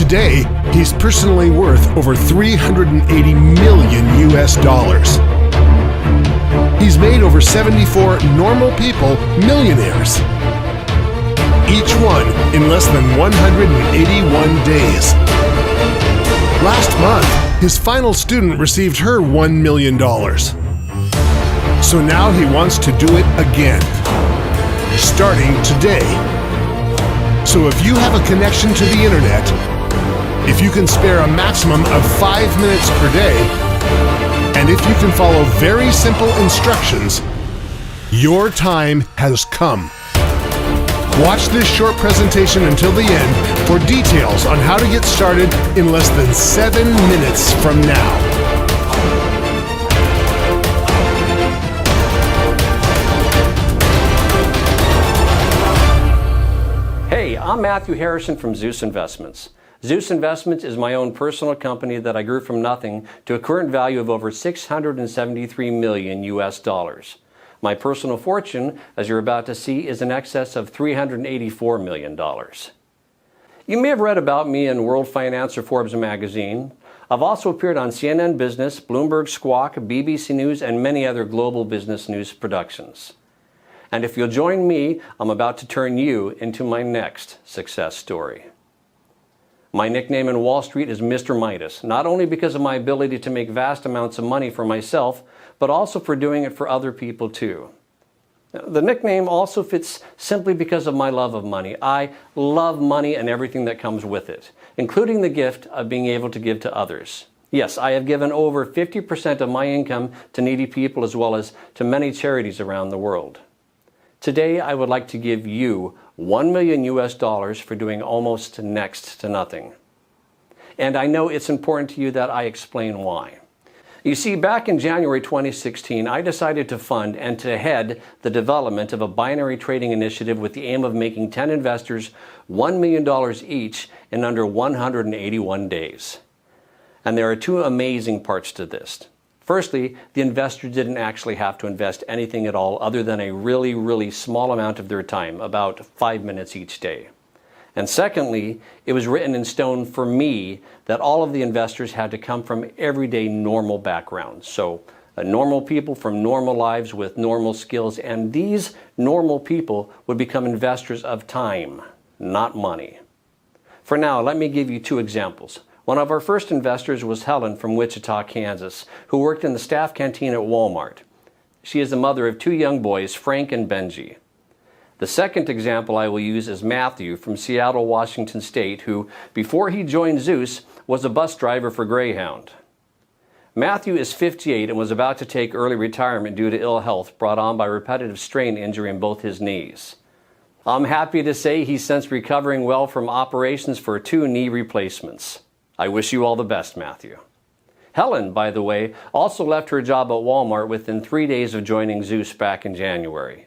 Today, he's personally worth over $380 million US. He's made over 74 normal people millionaires. Each one in less than 181 days. Last month, his final student received her $1 million. So now he wants to do it again, starting today. So if you have a connection to the internet, if you can spare a maximum of 5 minutes per day, and if you can follow very simple instructions, your time has come. Watch this short presentation until the end for details on how to get started in less than 7 minutes from now. Hey, I'm Matthew Harrison from Zeus Investments. Zeus Investments is my own personal company that I grew from nothing to a current value of over $673 million US. My personal fortune, as you're about to see, is in excess of $384 million. You may have read about me in World Finance or Forbes magazine. I've also appeared on CNN Business, Bloomberg Squawk, BBC News, and many other global business news productions. And if you'll join me, I'm about to turn you into my next success story. My nickname in Wall Street is Mr. Midas, not only because of my ability to make vast amounts of money for myself, but also for doing it for other people too. The nickname also fits simply because of my love of money. I love money and everything that comes with it, including the gift of being able to give to others. Yes, I have given over 50% of my income to needy people as well as to many charities around the world. Today, I would like to give you $1 million US for doing almost next to nothing. And I know it's important to you that I explain why. You see, back in January 2016, I decided to fund and to head the development of a binary trading initiative with the aim of making 10 investors $1 million each in under 181 days. And there are two amazing parts to this. Firstly, the investor didn't actually have to invest anything at all other than a really small amount of their time, about 5 minutes each day. And secondly, it was written in stone for me that all of the investors had to come from everyday normal backgrounds. So normal people from normal lives with normal skills, and these normal people would become investors of time, not money. For now, let me give you two examples. One of our first investors was Helen from Wichita, Kansas, who worked in the staff canteen at Walmart. She is the mother of two young boys, Frank and Benji. The second example I will use is Matthew from Seattle, Washington State, who, before he joined Zeus, was a bus driver for Greyhound. Matthew is 58 and was about to take early retirement due to ill health brought on by repetitive strain injury in both his knees. I'm happy to say he's since recovering well from operations for 2 knee replacements. I wish you all the best, Matthew. Helen, by the way, also left her job at Walmart within 3 days of joining Zeus back in January.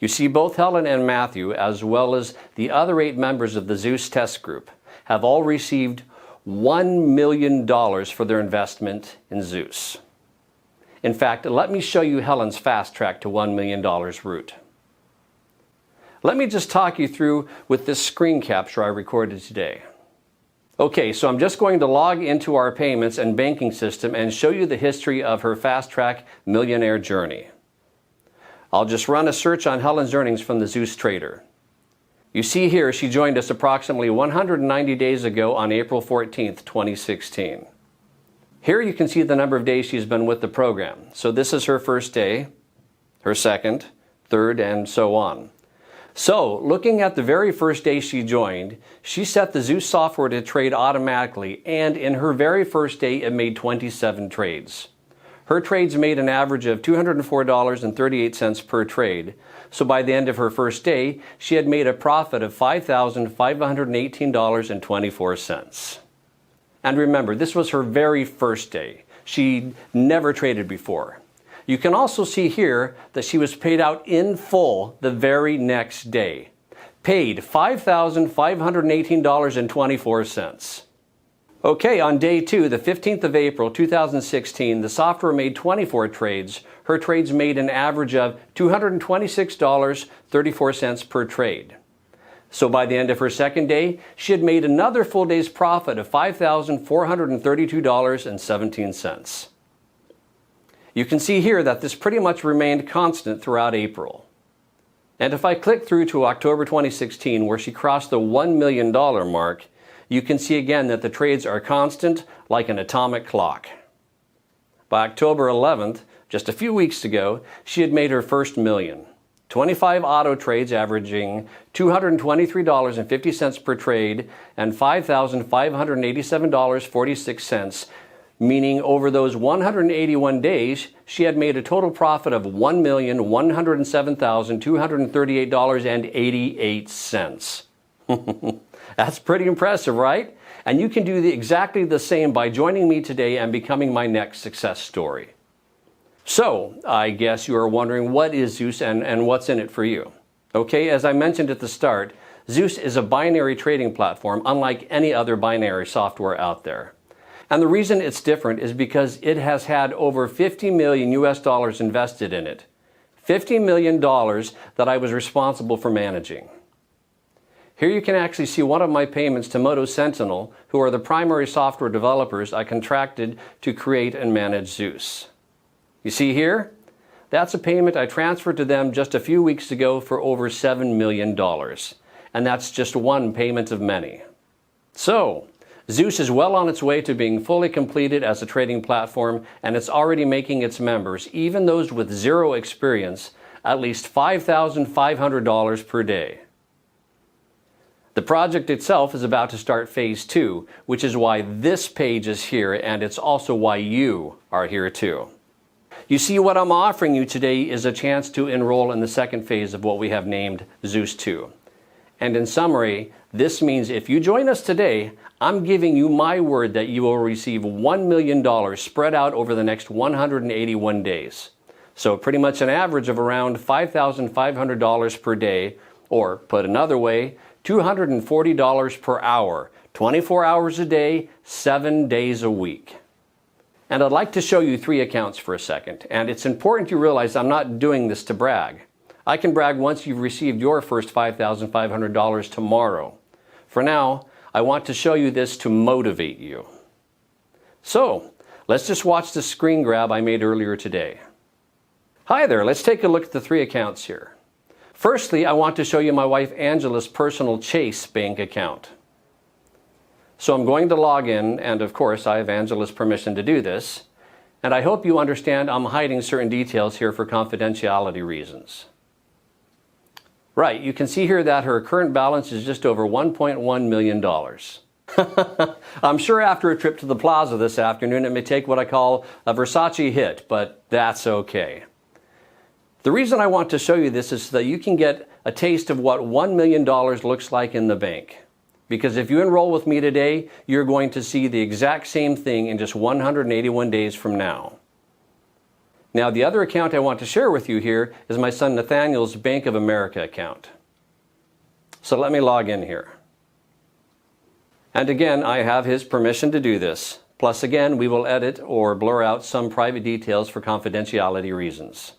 You see, both Helen and Matthew, as well as the other 8 members of the Zeus test group, have all received $1 million for their investment in Zeus. In fact, let me show you Helen's fast track to $1 million route. Let me just talk you through with this screen capture I recorded today. Okay, so I'm just going to log into our payments and banking system and show you the history of her fast track millionaire journey. I'll just run a search on Helen's earnings from the Zeus Trader. You see here she joined us approximately 190 days ago on April 14th, 2016. Here you can see the number of days she's been with the program. So this is her first day, her second, third, and so on. So, looking at the very first day she joined, she set the Zeus software to trade automatically, and in her very first day it made 27 trades. Her trades made an average of $204.38 per trade, so by the end of her first day, she had made a profit of $5,518.24. And remember, this was her very first day. She never traded before. You can also see here that she was paid out in full the very next day. Paid $5,518.24. Okay, on day 2, the 15th of April, 2016, the software made 24 trades. Her trades made an average of $226.34 per trade. So by the end of her second day, she had made another full day's profit of $5,432.17. You can see here that this pretty much remained constant throughout April. And if I click through to October 2016, where she crossed the $1 million mark, you can see again that the trades are constant like an atomic clock. By October 11th, just a few weeks ago, she had made her first million. 25 auto trades averaging $223.50 per trade and $5,587.46, meaning over those 181 days, she had made a total profit of $1,107,238.88. That's pretty impressive, right? And you can do exactly the same by joining me today and becoming my next success story. So, I guess you are wondering, what is Zeus and what's in it for you? Okay, as I mentioned at the start, Zeus is a binary trading platform unlike any other binary software out there. And the reason it's different is because it has had over $50 million invested in it. $50 million that I was responsible for managing. Here you can actually see one of my payments to Moto Sentinel, who are the primary software developers I contracted to create and manage Zeus. You see here? That's a payment I transferred to them just a few weeks ago for over $7 million. And that's just one payment of many. So, Zeus is well on its way to being fully completed as a trading platform, and it's already making its members, even those with zero experience, at least $5,500 per day. The project itself is about to start phase 2, which is why this page is here, and it's also why you are here too. You see, what I'm offering you today is a chance to enroll in the second phase of what we have named Zeus 2. And in summary, this means if you join us today, I'm giving you my word that you will receive $1 million spread out over the next 181 days. So pretty much an average of around $5,500 per day, or put another way, $240 per hour, 24 hours a day, 7 days a week. And I'd like to show you 3 accounts for a second. And it's important you realize I'm not doing this to brag. I can brag once you've received your first $5,500 tomorrow. For now, I want to show you this to motivate you. So, let's just watch the screen grab I made earlier today. Hi there, let's take a look at the 3 accounts here. Firstly, I want to show you my wife Angela's personal Chase bank account. So I'm going to log in, and of course I have Angela's permission to do this, and I hope you understand I'm hiding certain details here for confidentiality reasons. Right, you can see here that her current balance is just over $1.1 million. I'm sure after a trip to the plaza this afternoon it may take what I call a Versace hit, but that's okay. The reason I want to show you this is so that you can get a taste of what $1 million looks like in the bank. Because if you enroll with me today, you're going to see the exact same thing in just 181 days from now. Now, the other account I want to share with you here is my son Nathaniel's Bank of America account. So let me log in here. And again, I have his permission to do this. Plus, again, we will edit or blur out some private details for confidentiality reasons.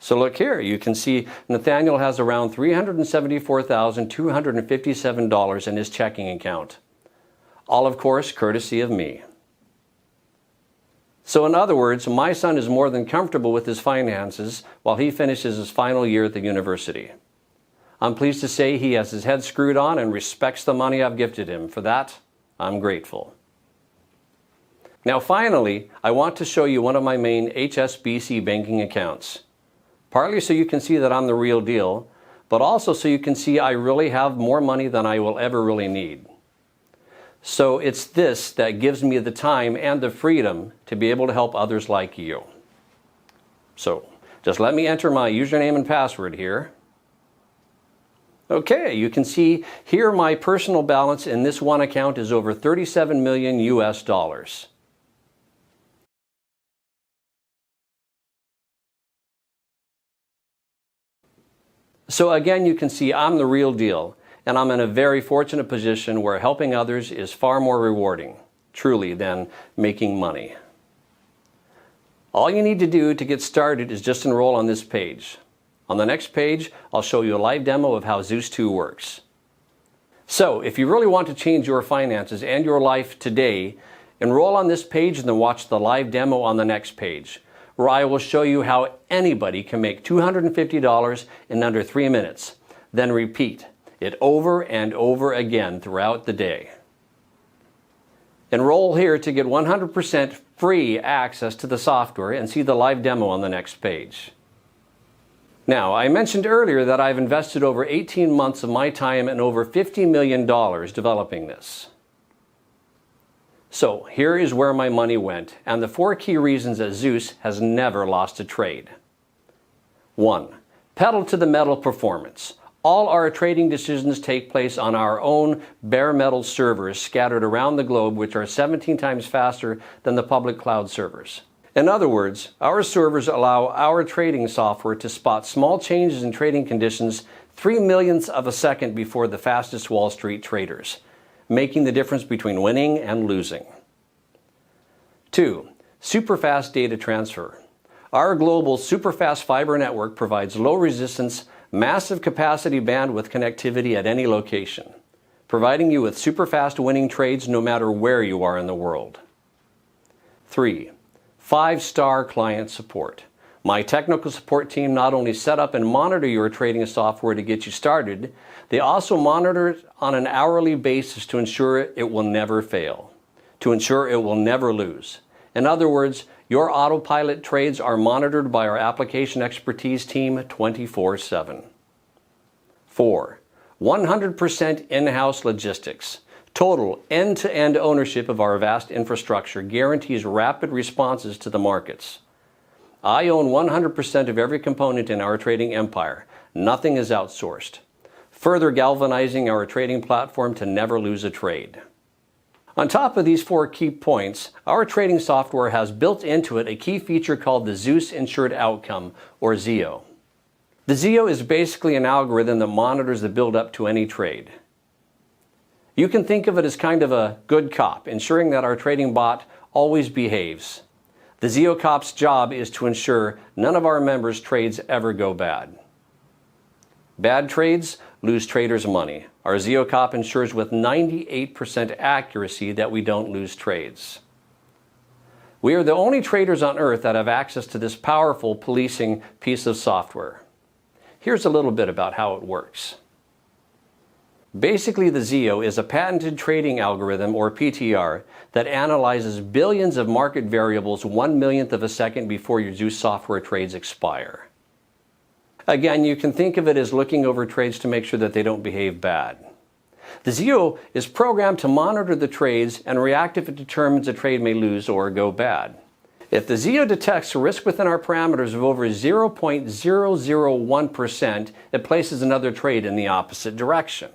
So look here, you can see Nathaniel has around $374,257 in his checking account. All, of course, courtesy of me. So in other words, my son is more than comfortable with his finances while he finishes his final year at the university. I'm pleased to say he has his head screwed on and respects the money I've gifted him. For that, I'm grateful. Now finally, I want to show you one of my main HSBC banking accounts. Partly so you can see that I'm the real deal, but also so you can see I really have more money than I will ever really need. So it's this that gives me the time and the freedom to be able to help others like you. So just let me enter my username and password here. Okay, you can see here my personal balance in this one account is over 37 million US dollars. So again, you can see I'm the real deal, and I'm in a very fortunate position where helping others is far more rewarding, truly, than making money. All you need to do to get started is just enroll on this page. On the next page, I'll show you a live demo of how Zeus 2 works. So, if you really want to change your finances and your life today, enroll on this page and then watch the live demo on the next page, where I will show you how anybody can make $250 in under 3 minutes. Then repeat it over and over again throughout the day. Enroll here to get 100% free access to the software and see the live demo on the next page. Now, I mentioned earlier that I've invested over 18 months of my time and over $50 million developing this. So, here is where my money went, and the 4 key reasons that Zeus has never lost a trade. 1. Pedal to the metal performance. All our trading decisions take place on our own bare metal servers scattered around the globe, which are 17 times faster than the public cloud servers. In other words, our servers allow our trading software to spot small changes in trading conditions 3 millionths of a second before the fastest Wall Street traders, making the difference between winning and losing. 2. Superfast data transfer. Our global superfast fiber network provides low resistance, massive capacity bandwidth connectivity at any location, providing you with superfast winning trades no matter where you are in the world. 3. 5-star client support. My technical support team not only set up and monitor your trading software to get you started, they also monitor it on an hourly basis to ensure it will never fail, to ensure it will never lose. In other words, your autopilot trades are monitored by our application expertise team 24/7. 4. 100% in-house logistics. Total end-to-end ownership of our vast infrastructure guarantees rapid responses to the markets. I own 100% of every component in our trading empire. Nothing is outsourced, further galvanizing our trading platform to never lose a trade. On top of these 4 key points, our trading software has built into it a key feature called the Zeus Insured Outcome, or ZEO. The ZEO is basically an algorithm that monitors the build-up to any trade. You can think of it as kind of a good cop, ensuring that our trading bot always behaves. The ZEO cop's job is to ensure none of our members' trades ever go bad. Bad trades lose traders money. Our ZEO cop ensures with 98% accuracy that we don't lose trades. We are the only traders on earth that have access to this powerful policing piece of software. Here's a little bit about how it works. Basically, the ZEO is a patented trading algorithm, or PTR, that analyzes billions of market variables 1 millionth of a second before your Zeus software trades expire. Again, you can think of it as looking over trades to make sure that they don't behave bad. The ZEO is programmed to monitor the trades and react if it determines a trade may lose or go bad. If the ZEO detects a risk within our parameters of over 0.001%, it places another trade in the opposite direction.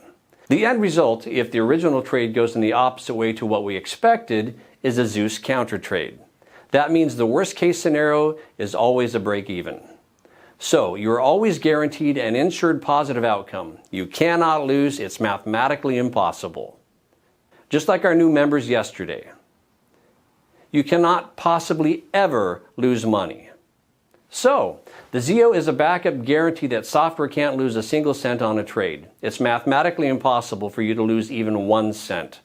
The end result, if the original trade goes in the opposite way to what we expected, is a Zeus counter trade. That means the worst case scenario is always a break even. So, you're always guaranteed an insured positive outcome. You cannot lose, it's mathematically impossible. Just like our new members yesterday. You cannot possibly ever lose money. So, the ZEO is a backup guarantee that software can't lose a single cent on a trade. It's mathematically impossible for you to lose even 1 cent.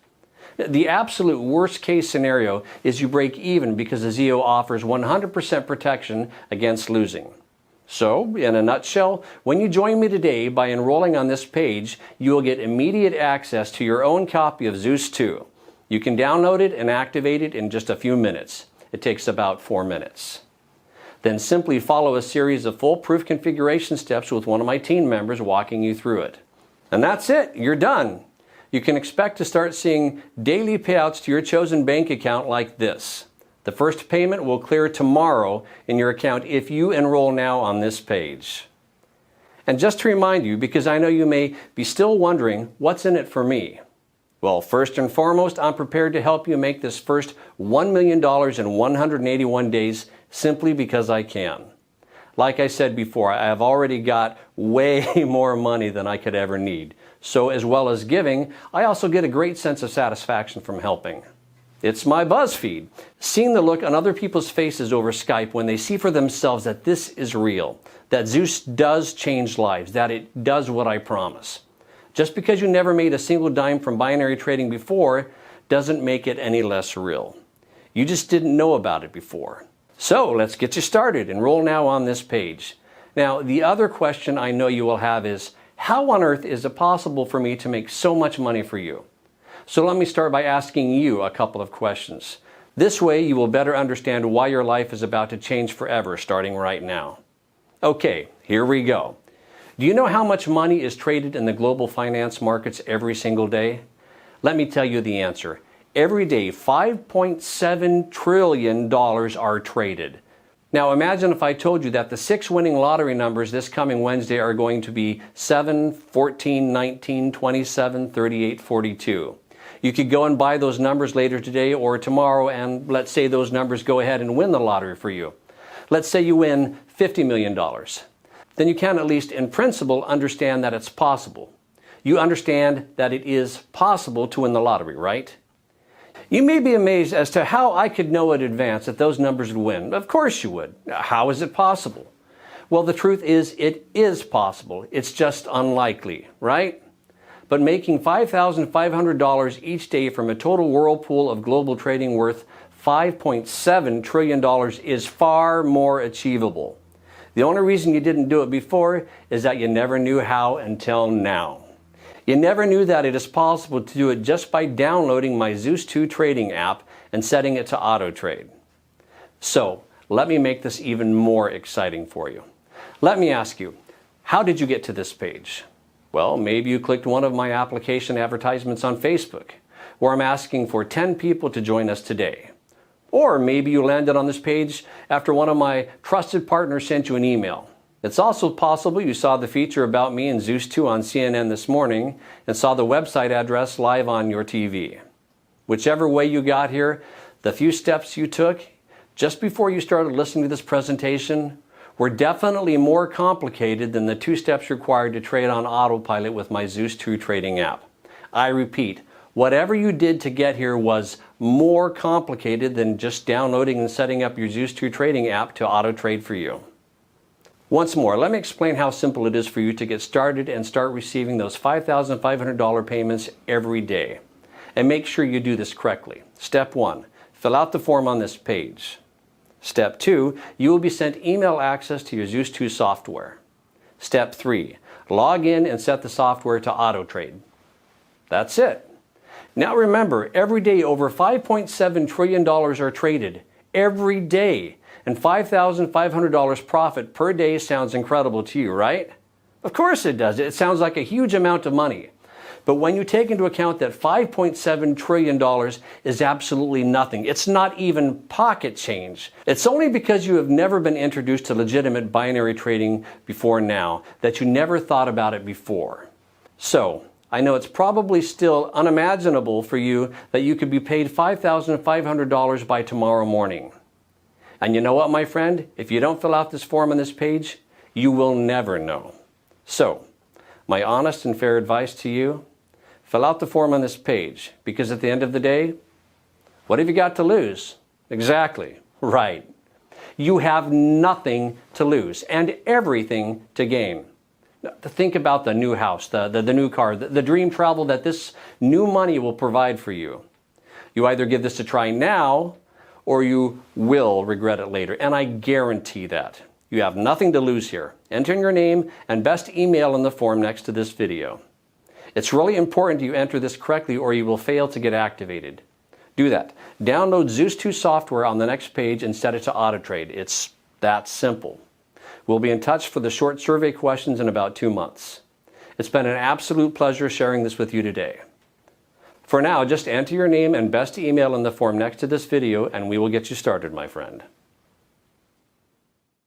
The absolute worst case scenario is you break even because the ZEO offers 100% protection against losing. So, in a nutshell, when you join me today by enrolling on this page, you will get immediate access to your own copy of Zeus 2. You can download it and activate it in just a few minutes. It takes about 4 minutes. Then simply follow a series of foolproof configuration steps with one of my team members walking you through it. And that's it, you're done. You can expect to start seeing daily payouts to your chosen bank account like this. The first payment will clear tomorrow in your account if you enroll now on this page. And just to remind you, because I know you may be still wondering, what's in it for me? Well, first and foremost, I'm prepared to help you make this first $1 million in 181 days simply because I can. Like I said before, I have already got way more money than I could ever need. So as well as giving, I also get a great sense of satisfaction from helping. It's my buzz feed. Seeing the look on other people's faces over Skype when they see for themselves that this is real, that Zeus does change lives, that it does what I promise. Just because you never made a single dime from binary trading before doesn't make it any less real. You just didn't know about it before. So let's get you started. Enroll now on this page. Now, the other question I know you will have is, how on earth is it possible for me to make so much money for you? So let me start by asking you a couple of questions. This way you will better understand why your life is about to change forever starting right now. Okay, here we go. Do you know how much money is traded in the global finance markets every single day? Let me tell you the answer. Every day, $5.7 trillion are traded. Now imagine if I told you that the 6 winning lottery numbers this coming Wednesday are going to be 7, 14, 19, 27, 38, 42. You could go and buy those numbers later today or tomorrow, and let's say those numbers go ahead and win the lottery for you. Let's say you win $50 million. Then you can, at least in principle, understand that it's possible. You understand that it is possible to win the lottery, right? You may be amazed as to how I could know in advance that those numbers would win. Of course you would. How is it possible? Well, the truth is, it is possible. It's just unlikely, right? But making $5,500 each day from a total whirlpool of global trading worth $5.7 trillion is far more achievable. The only reason you didn't do it before is that you never knew how until now. You never knew that it is possible to do it just by downloading my Zeus 2 trading app and setting it to auto trade. So let me make this even more exciting for you. Let me ask you, how did you get to this page? Well, maybe you clicked one of my application advertisements on Facebook, where I'm asking for 10 people to join us today. Or maybe you landed on this page after one of my trusted partners sent you an email. It's also possible you saw the feature about me in Zeus 2 on CNN this morning and saw the website address live on your TV. Whichever way you got here, the few steps you took just before you started listening to this presentation were definitely more complicated than the 2 steps required to trade on autopilot with my Zeus 2 trading app. I repeat, whatever you did to get here was more complicated than just downloading and setting up your Zeus 2 trading app to auto trade for you. Once more, let me explain how simple it is for you to get started and start receiving those $5,500 payments every day. And make sure you do this correctly. Step 1, fill out the form on this page. Step 2, you will be sent email access to your Zeus 2 software. Step 3, log in and set the software to auto trade. That's it. Now remember, every day over $5.7 trillion are traded. Every day. And $5,500 profit per day sounds incredible to you, right? Of course it does. It sounds like a huge amount of money. But when you take into account that $5.7 trillion is absolutely nothing, it's not even pocket change. It's only because you have never been introduced to legitimate binary trading before now that you never thought about it before. So, I know it's probably still unimaginable for you that you could be paid $5,500 by tomorrow morning. And you know what, my friend? If you don't fill out this form on this page, you will never know. So, my honest and fair advice to you, fill out the form on this page, because at the end of the day, what have you got to lose? Exactly, right. You have nothing to lose and everything to gain. Now, to think about the new house, the new car, the dream travel that this new money will provide for you. You either give this a try now, or you will regret it later, and I guarantee that. You have nothing to lose here. Enter in your name and best email in the form next to this video. It's really important you enter this correctly or you will fail to get activated. Do that. Download Zeus 2 software on the next page and set it to auto trade. It's that simple. We'll be in touch for the short survey questions in about 2 months. It's been an absolute pleasure sharing this with you today. For now, just enter your name and best email in the form next to this video and we will get you started, my friend.